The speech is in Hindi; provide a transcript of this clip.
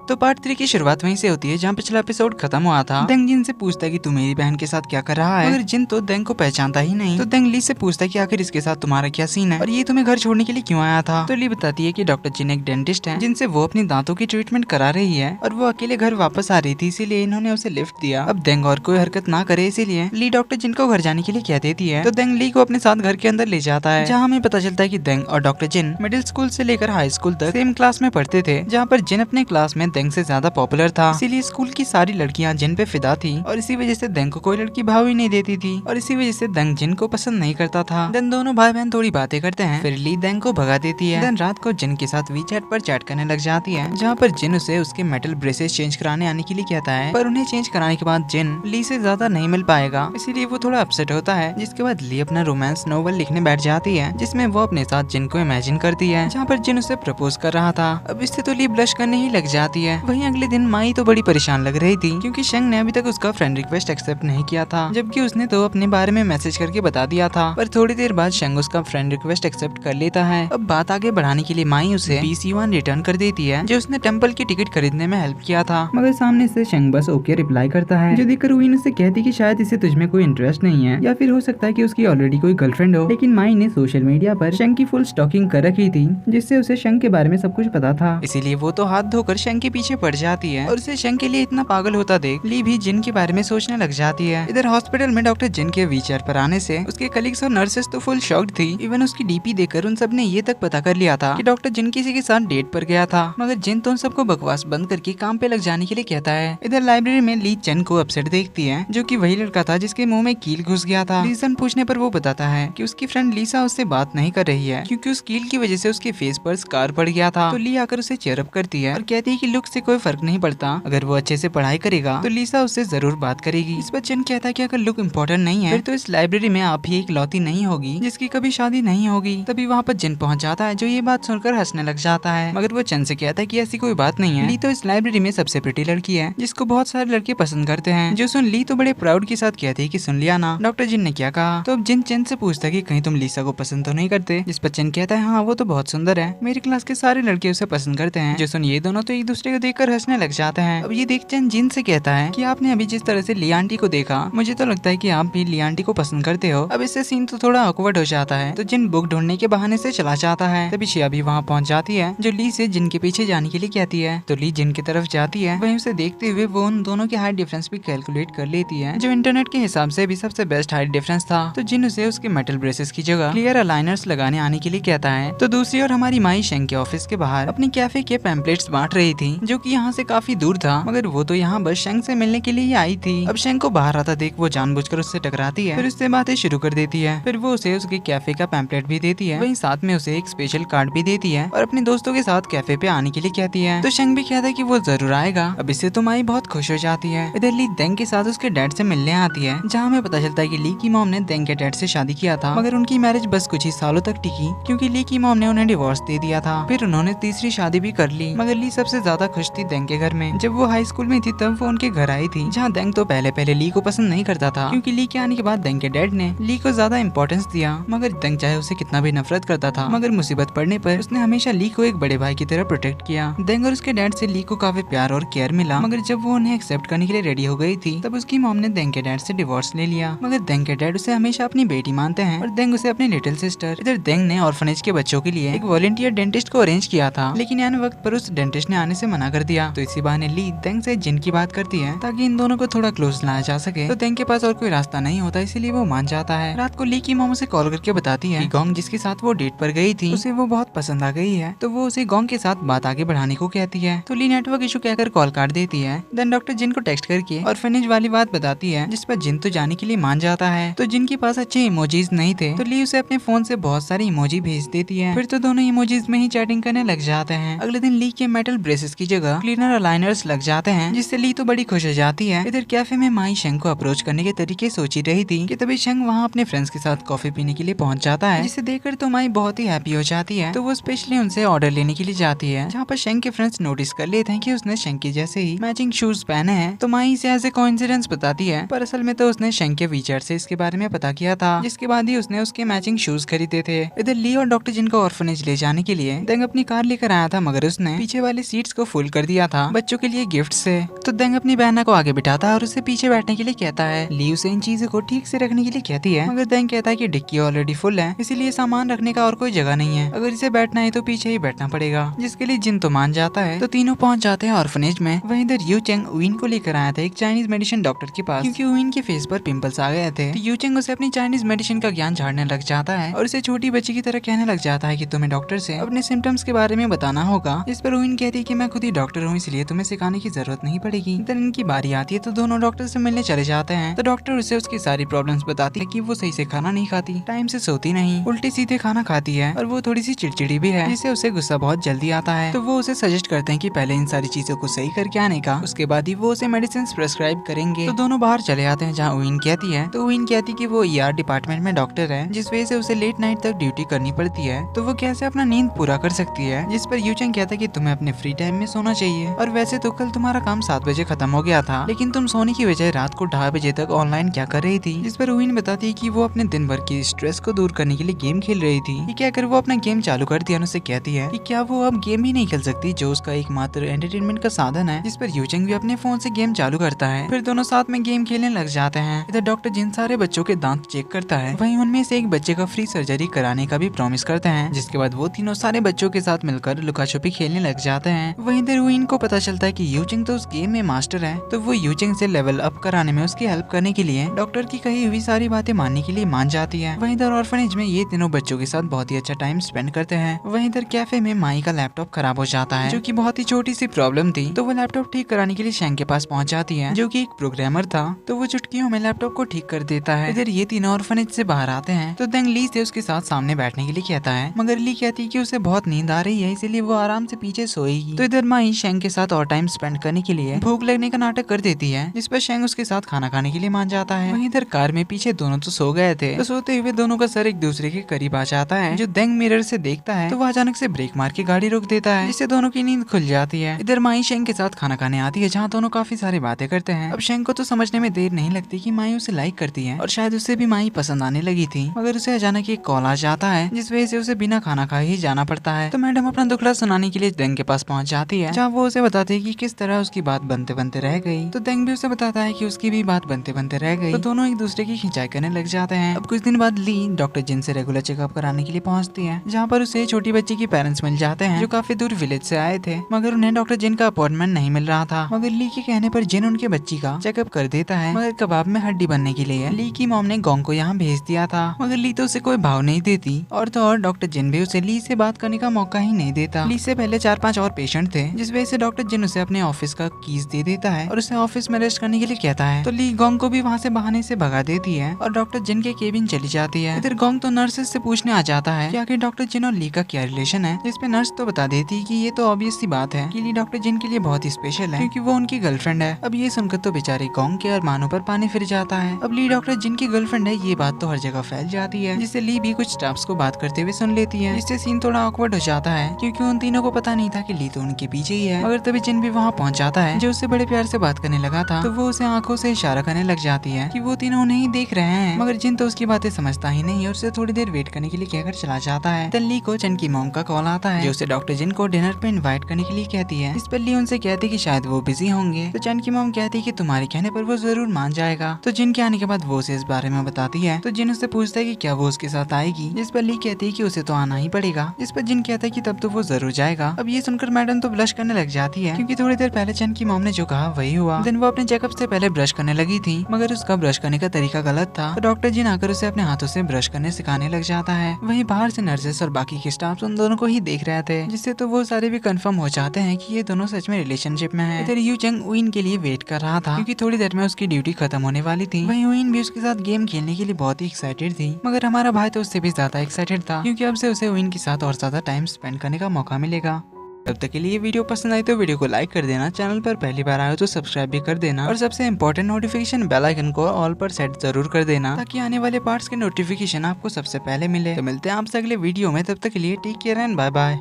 तो पार्ट 3 की शुरुआत वहीं से होती है जहाँ पिछला एपिसोड खत्म हुआ था। देंग जिन से पूछता है कि तू मेरी बहन के साथ क्या कर रहा है, मगर जिन तो देंग को पहचानता ही नहीं। तो देंग ली से पूछता है कि आखिर इसके साथ तुम्हारा क्या सीन है और ये तुम्हें घर छोड़ने के लिए क्यों आया था। तो ली बताती है कि डॉक्टर जिन एक डेंटिस्ट है जिनसे वो अपनी दांतों की ट्रीटमेंट करा रही है और वो अकेले घर वापस आ रही थी, इसीलिए इन्होंने उसे लिफ्ट दिया। अब देंग और कोई हरकत ना करे इसीलिए ली डॉक्टर जिन को घर जाने के लिए कह देती है। तो देंग ली को अपने साथ घर के अंदर ले जाता है, जहाँ हमें पता चलता है कि देंग और डॉक्टर जिन मिडिल स्कूल से लेकर हाई स्कूल तक सेम क्लास में पढ़ते थे, जहाँ पर जिन अपने क्लास में देंग से ज्यादा पॉपुलर था, इसीलिए स्कूल की सारी लड़कियां जिन पे फिदा थी और इसी वजह से देंग को कोई लड़की भाव ही नहीं देती थी और इसी वजह से देंग जिन को पसंद नहीं करता था। देन दोनों भाई बहन थोड़ी बातें करते हैं, फिर ली देंग को भगा देती है। देन रात को जिन के साथ वीचैट पर चैट करने लग जाती है, जहाँ पर जिन उसे उसके मेटल ब्रेसेस चेंज कराने आने के लिए कहता है, पर उन्हें चेंज कराने के बाद जिन ली से ज्यादा नहीं मिल पाएगा, इसीलिए वो थोड़ा अपसेट होता है। जिसके बाद ली अपना रोमांस नोवेल लिखने बैठ जाती है, जिसमें वो अपने साथ जिन को इमेजिन करती है, जहाँ पर जिन उसे प्रपोज कर रहा था। अब इससे तो ली ब्लश करने ही लग जाती है। वहीं अगले दिन माई तो बड़ी परेशान लग रही थी, क्योंकि शेंग ने अभी तक उसका फ्रेंड रिक्वेस्ट एक्सेप्ट नहीं किया था, जबकि उसने तो अपने बारे में मैसेज करके बता दिया था। पर थोड़ी देर बाद शेंग उसका फ्रेंड रिक्वेस्ट एक्सेप्ट कर लेता है। अब बात आगे बढ़ाने के लिए माई उसे 20 युआन रिटर्न कर देती है, जो उसने टेंपल की टिकट खरीदने में हेल्प किया था। मगर सामने से शेंग बस ओके रिप्लाई करता है, जो देखकर विन उससे कहती कि शायद इसे तुझमें कोई इंटरेस्ट नहीं है, या फिर हो सकता है कि उसकी ऑलरेडी कोई गर्लफ्रेंड हो। लेकिन माई ने सोशल मीडिया पर शेंग की फुल स्टॉकिंग कर रखी थी, जिससे उसे शेंग के बारे में सब कुछ पता था, इसीलिए वो तो हाथ धोकर शेंग के पीछे पड़ जाती है। और उसे शेंग के लिए इतना पागल होता देख ली भी जिन के बारे में सोचने लग जाती है। इधर हॉस्पिटल में डॉक्टर जिन के व्हीलचेयर पर आने से उसके कलीग्स और नर्सेस तो फुल शॉक्ड थी। इवन उसकी डीपी देखकर उन सब ने ये तक पता कर लिया था कि डॉक्टर जिन किसी के साथ डेट पर गया था, मगर जिन तो उन सबको बकवास बंद करके काम पे लग जाने के लिए कहता है। इधर लाइब्रेरी में ली चेन को अपसेट देखती है, जो कि वही लड़का था जिसके मुंह में कील घुस गया था। रीजन पूछने पर वो बताता है कि उसकी फ्रेंड लीसा उससे बात नहीं कर रही है, क्योंकि उस कील की वजह से उसके फेस पर स्कार पड़ गया था। तो ली आकर उसे चेयरअप करती है और कहती है कि लुक से कोई फर्क नहीं पड़ता, अगर वो अच्छे से पढ़ाई करेगा तो लीसा उससे जरूर बात करेगी। इस पर जिन कहता है कि अगर लुक इम्पोर्टेंट नहीं है, फिर तो इस लाइब्रेरी में आप ही एक लौती नहीं होगी जिसकी कभी शादी नहीं होगी। तभी वहाँ पर जिन पहुँच जाता है, जो ये बात सुनकर हंसने लग जाता है, मगर वो चंद से कहता है कि ऐसी कोई बात नहीं है। ली तो इस लाइब्रेरी में सबसे प्रिटी लड़की है, जिसको बहुत सारे लड़के पसंद करते हैं। जो सुन ली तो बड़े प्राउड के साथ कहती है कि सुन लिया ना डॉक्टर जिन ने क्या कहा। तो अब जिन चंद से पूछता है कि कहीं तुम लीसा को पसंद तो नहीं करते, जिस पर चंद कहता है हाँ वो तो बहुत सुंदर है, मेरी क्लास के सारे लड़के उसे पसंद करते हैं। जो सुन ये दोनों तो एक दूसरे को देखकर हंसने लग जाते हैं। अब ये देख चंद जिन से कहता है कि आपने अभी जिस तरह से ली आंटी को देखा, मुझे तो लगता है कि आप भी ली आंटी को पसंद करते हो। अब इससे सीन तो थोड़ा ऑकवर्ड हो जाता है, तो जिन बुक ढूंढने के बहाने से चला जाता है। तभी शिया भी वहाँ पहुँच जाती है, जो ली से जिन के पीछे जाने के लिए कहती है। तो ली जिन की तरफ जाती है, वहीं उसे देखते हुए वो उन दोनों के हाइट डिफरेंस भी कैलकुलेट कर लेती है, जो इंटरनेट के हिसाब से भी सबसे बेस्ट हाइट डिफरेंस था। तो जिन उसे उसके मेटल ब्रेसेस की जगह क्लियर अलाइनर्स लगाने आने के लिए कहता है। तो दूसरी ओर हमारी माई शेंग के ऑफिस के बाहर अपनी कैफे के पैम्पलेट्स बांट रही थी, जो कि यहाँ से काफी दूर था, मगर वो तो यहाँ बस शेंग से मिलने के लिए ही आई थी। अब शेंग को बाहर आता देख वो जानबूझकर उससे टकराती है, फिर उससे बातें शुरू कर देती है। फिर वो उसे उसके कैफे का पैम्पलेट भी देती है, वहीं साथ में उसे एक स्पेशल कार्ड भी देती है और अपने दोस्तों के साथ कैफे पे आने के लिए कहती है। तो शेंग भी कहता है कि वो जरूर आएगा। अब इससे तो माई बहुत खुश हो जाती है। इधर ली देंग के साथ उसके डैड से मिलने आती है, जहाँ हमें पता चलता है कि ली की मॉम ने देंग के डैड से शादी किया था, मगर उनकी मैरिज बस कुछ ही सालों तक टिकी, क्योंकि ली की मॉम ने उन्हें डिवोर्स दे दिया था। फिर उन्होंने तीसरी शादी भी कर ली, मगर ली सबसे ज्यादा खुश थी देंग के घर में। जब वो हाई स्कूल में थी तब वो उनके घर आई थी, जहाँ देंग तो पहले ली को पसंद नहीं करता था, क्योंकि ली के आने के बाद देंग के डैड ने ली को ज्यादा इंपॉर्टेंस दिया। मगर देंग चाहे उसे कितना भी नफरत करता था, मगर मुसीबत पड़ने पर उसने हमेशा ली को एक बड़े भाई की तरह प्रोटेक्ट किया। देंग और उसके डैड से ली को काफी प्यार और केयर मिला, मगर जब वो उन्हें एक्सेप्ट करने के लिए रेडी हो गई थी, तब उसकी मॉम ने देंग के डैड से डिवोर्स ले लिया। मगर देंग के डैड उसे हमेशा अपनी बेटी मानते हैं और देंग उसे अपनी लिटिल सिस्टर। इधर देंग ने ऑर्फनेज के बच्चों के लिए एक वॉलंटियर डेंटिस्ट को अरेंज किया था, लेकिन ऐन वक्त पर उस डेंटिस्ट ने आने से मना कर दिया। तो इसी बहाने ली देंग से जिन की बात करती है, ताकि इन दोनों को थोड़ा क्लोज लाया जा सके। तो देंग के पास और कोई रास्ता नहीं होता, इसीलिए वो मान जाता है। रात को ली की मॉम उसे कॉल करके बताती है कि गोंग जिसके साथ वो डेट पर गई थी, उसे वो बहुत पसंद आ गई है। तो वो उसे गोंग के साथ बात आगे बढ़ाने को कहती है। तो ली नेटवर्क इशू कहकर कॉल काट देती है। देन डॉक्टर जिन को टेक्स्ट करके ऑर्फनेज वाली बात बताती है, जिस पर जिन तो जाने के लिए मान जाता है। तो जिन के पास अच्छे इमोजीज नहीं थे, तो ली उसे अपने फोन से बहुत सारे इमोजी भेज देती है। फिर तो दोनों इमोजीज में ही चैटिंग करने लग जाते हैं। अगले दिन ली के मेटल ब्रेसेस की जगह क्लीनर अलाइनर्स लग जाते हैं, जिससे ली तो बड़ी खुश हो जाती है। इधर कैफे में माई शेंग को अप्रोच करने के तरीके सोच ही रही थी कि तभी शेंग वहाँ अपने फ्रेंड्स के साथ कॉफी पीने के लिए पहुंच जाता है, जिसे देखकर तो माई बहुत ही हैप्पी हो जाती है। तो वो स्पेशली उनसे ऑर्डर लेने के लिए जाती है, जहाँ पर शेंग के फ्रेंड्स नोटिस कर लेते हैं कि उसने शेंग के जैसे ही मैचिंग शूज पहने हैं। तो माई इसे एज ए कोइंसिडेंस बताती है, पर असल में तो उसने शेंग के वीचर से इसके बारे में पता किया था, जिसके बाद ही उसने उसके मैचिंग शूज खरीदे थे। इधर ली और डॉक्टर जिन को ऑर्फनेज ले जाने के लिए देंग अपनी कार लेकर आया था, मगर उसने पीछे वाले सीट्स को फुल कर दिया था बच्चों के लिए गिफ्ट से। तो देंग अपनी बहना को आगे बिठाता है और उसे पीछे बैठने के लिए कहता है। ली उसे इन चीजों को ठीक से रखने के लिए कहती है, मगर देंग कहता है कि डिक्की ऑलरेडी फुल है, इसीलिए सामान रखने का और कोई जगह नहीं है। अगर इसे बैठना है तो पीछे ही बैठना पड़ेगा, जिसके लिए जिन तो मान जाता है। तो तीनों पहुंच जाते हैं ऑर्फनेज में। वहीं इधर यू चेंग उइन को लेकर आया था एक चाइनीज मेडिसिन डॉक्टर के पास, क्योंकि उइन के फेस पर पिंपल्स आ गए थे। तो यू चेंग उसे अपनी चाइनीज मेडिसिन का ज्ञान झाड़ने लग जाता है और उसे छोटी बच्ची की तरह कहने लग जाता है कि तुम्हें डॉक्टर से अपने सिम्टम्स के बारे में बताना होगा। इस पर उइन कहती है कि मैं खुद ही डॉक्टर हूँ, इसलिए तुम्हें सिखाने की जरूरत नहीं पड़ेगी। इधर इनकी बारी आती है तो दोनों डॉक्टर से मिलने चले जाते हैं। तो डॉक्टर उसे उसकी सारी प्रॉब्लम्स बताती है कि वो सही से खाना नहीं खाती, टाइम से सोती नहीं, उल्टे सीधे खाना खाती है और वो थोड़ी सी चिड़चिड़ी भी है, जिससे उसे गुस्सा बहुत जल्दी आता है। तो वो उसे सजेस्ट करते हैं कि पहले इन सारी चीजों को सही करके आने का, उसके बाद ही वो उसे मेडिसिन प्रेस्क्राइब करेंगे। तो दोनों बाहर चले आते हैं जहाँ उइन कहती है। तो उइन कहती है कि वो ER डिपार्टमेंट में डॉक्टर है, जिस वजह से उसे लेट नाइट तक ड्यूटी करनी पड़ती है, तो वो कैसे अपना नींद पूरा कर सकती है। जिस पर यूचेंग कहता है कि तुम्हें अपने फ्री टाइम में सोना चाहिए, और वैसे तो कल तुम्हारा काम 7 बजे खत्म हो गया था, लेकिन तुम सोने की बजाय रात को 2:30 बजे तक ऑनलाइन क्या कर रही थी। जिस पर उइन बताती है कि वो अपने दिन भर की स्ट्रेस को दूर करने के लिए गेम खेल रही थी। ये कहकर वो अपना गेम चालू करती है और उससे कहती है कि क्या वो अब गेम ही नहीं खेल सकती, जो उसका एकमात्र एंटरटेनमेंट का साधन है। जिस पर यूचेंग भी अपने फोन से गेम चालू करता है, फिर दोनों साथ में गेम खेलने लग जाते हैं। इधर डॉक्टर जिन सारे बच्चों के दांत चेक करता है, वहीं उनमें से एक बच्चे का फ्री सर्जरी कराने का भी प्रॉमिस करते हैं। जिसके बाद वो तीनों सारे बच्चों के साथ मिलकर लुका छुपी खेलने लग जाते हैं। वहीं इधर उइन को पता चलता है कि यूचेंग तो उस गेम में मास्टर है, तो वो यूचेंग से लेवल अप कराने में उसकी हेल्प करने के लिए डॉक्टर की कही हुई सारी बातें मानने के लिए मान जाती है। वहीं इधर ऑर्फनेज में ये तीनों बच्चों के साथ बहुत ही अच्छा टाइम स्पेंड करते हैं। वहीं इधर कैफे में माई का लैपटॉप खराब हो जाता है, जो कि बहुत ही छोटी सी प्रॉब्लम थी, तो वो लैपटॉप ठीक कराने के लिए शेंग के पास पहुंच जाती है, जो कि एक प्रोग्रामर था। तो वो चुटकियों में लैपटॉप को ठीक कर देता है। इधर ये तीनों ऑर्फनेज से बाहर आते हैं तो देंग ली से उसके साथ सामने बैठने के लिए कहता है, मगर ली कहती है कि उसे बहुत नींद आ रही है, इसीलिए वो आराम से पीछे सोएगी। तो इधर माई शेंग के साथ और टाइम स्पेंड करने के लिए भूख लगने का नाटक कर देती है, जिस पर शेंग उसके साथ खाना खाने के लिए मान जाता है। वहीं इधर कार में पीछे दोनों तो सो गए थे, तो सोते हुए दोनों का सर एक दूसरे के करीब आ जाता है। जो देंग मिरर से देखता है तो वो अचानक से ब्रेक मार के गाड़ी रोक देता है, जिससे दोनों की नींद खुल जाती है। इधर माई शेंग के साथ खाना खाने आती है, जहाँ दोनों काफी सारी बातें करते हैं। अब शेंग को तो समझने में देर नहीं लगती कि माई उसे लाइक करती है, और शायद उसे भी माई पसंद आने लगी थी, मगर उसे अचानक एक कॉल आ जाता है, जिस वजह से उसे बिना खाना खाए ही जाना पड़ता है। तो मैडम अपना दुखड़ा सुनाने के लिए देंग के पास पहुंच जाती है, जहाँ वो उसे बताती है कि किस तरह उसकी बात बनते बनते रह गई। तो देंग भी उसे बताता है कि उसकी भी बात बनते बनते रह गई। तो दोनों एक दूसरे की खिंचाई करने लग जाते हैं। अब कुछ दिन बाद ली डॉक्टर जिन से रेगुलर चेकअप कराने के लिए पहुंचती है, जहाँ पर उसे छोटी बच्ची की पेरेंट्स मिल जाते हैं, जो काफी दूर विलेज से आए थे, मगर उन्हें डॉक्टर जिन का अपॉइंटमेंट नहीं मिल रहा था। मगर ली के कहने पर जिन उनके बच्ची का चेकअप कर देता है, मगर कबाब में हड्डी बनने के लिए ली की मॉम ने गोंग को यहाँ भेज दिया था, मगर ली तो उसे कोई भाव नहीं देती, और तो और डॉक्टर जिन भी उसे ली से बात करने का मौका ही नहीं देता। ली से पहले 4-5 और पेशेंट थे, जिस वजह से डॉक्टर जिन उसे अपने ऑफिस का कीज दे देता है और उसे ऑफिस में रेस्ट करने के लिए कहता है। तो ली गोंग को भी वहाँ से बहाने से भगा देती है और डॉक्टर जिन के केबिन चली जाती है। इधर गोंग तो नर्सेस से पूछने आ जाता है कि आखिर डॉक्टर जिन और ली का क्या रिलेशन है, जिसपे नर्स तो बता देती है कि ये तो ऑब्वियस सी बात है कि ली डॉक्टर जिन के लिए बहुत ही स्पेशल है, क्योंकि वो उनकी गर्लफ्रेंड है। अब ये सुनकर तो बेचारे गोंग के अरमानों पर पानी फिर जाता है। अब ली डॉक्टर जिन की गर्लफ्रेंड है, ये बात तो हर जगह फैल जाती है, जिससे ली भी कुछ स्टाफ्स को बात करते हुए सुन लेती है। इससे सीन थोड़ा ऑकवर्ड हो जाता है, क्योंकि उन तीनों को पता नहीं था कि ली तो उनके पीछे ही है। मगर तभी जिन भी वहाँ पहुँच जाता है, जो उससे बड़े प्यार से बात करने लगा था, तो वो उसे आंखों से इशारा करने लग जाती है कि वो तीनों उन्हें ही देख रहे हैं। मगर जिन तो उसकी बातें समझता ही नहीं और उसे थोड़ी देर वेट करने के लिए कहकर चला जाता है। तब ली को चन की मॉम का कॉल आता है, जो उसे डॉक्टर जिन को डिनर पे इनवाइट करने के लिए कहती है। इस पर ली उनसे कहती कि शायद वो बिजी होंगे। तो चन की मॉम कहती कि तुम्हारे कहने पर वो जरूर मान जाएगा। तो जिन के आने के बाद वो उसे इस बारे में बताती है। तो जिन उससे पूछता है कि क्या वो उसके साथ आएगी, जिस पर ली कहती है कि उसे तो आना ही पड़ेगा। जिस पर जिन कहता है कि तब तो वो जरूर जाएगा। अब ये सुनकर मैडम तो ब्लश करने लग जाती है, क्योंकि थोड़ी देर पहले चन की मॉम ने जो कहा वही हुआ। दिन वो अपने चेकअप से पहले ब्रश करने लगी थी, मगर उसका ब्रश करने का तरीका गलत था। तो डॉक्टर जिन आकर उसे अपने हाथों से ब्रश करने सिखाने लग जाता है। वहीं बाहर से नर्सेस और बाकी के स्टाफ उन दोनों को ही देख रहे थे, जिससे तो वो सारे भी कंफर्म हो जाते हैं कि ये दोनों सच में रिलेशनशिप में हैं। इधर यू चेंग उइन के लिए वेट कर रहा था, क्योंकि थोड़ी देर में उसकी ड्यूटी खत्म होने वाली थी। वहीं उइन भी उसके साथ गेम खेलने के लिए बहुत ही एक्साइटेड थी, मगर हमारा भाई तो उससे भी ज्यादा एक्साइटेड था, क्योंकि अब से उसे उइन के साथ और ज्यादा टाइम स्पेंड करने का मौका मिलेगा। तब तक के लिए वीडियो पसंद आई तो वीडियो को लाइक कर देना, चैनल पर पहली बार आए हो तो सब्सक्राइब भी कर देना, और सबसे इम्पोर्टेंट नोटिफिकेशन बेल आइकन को ऑल पर सेट जरूर कर देना, ताकि आने वाले पार्ट्स के नोटिफिकेशन आपको सबसे पहले मिले। तो मिलते हैं आपसे अगले वीडियो में, तब तक के लिए take care and bye bye.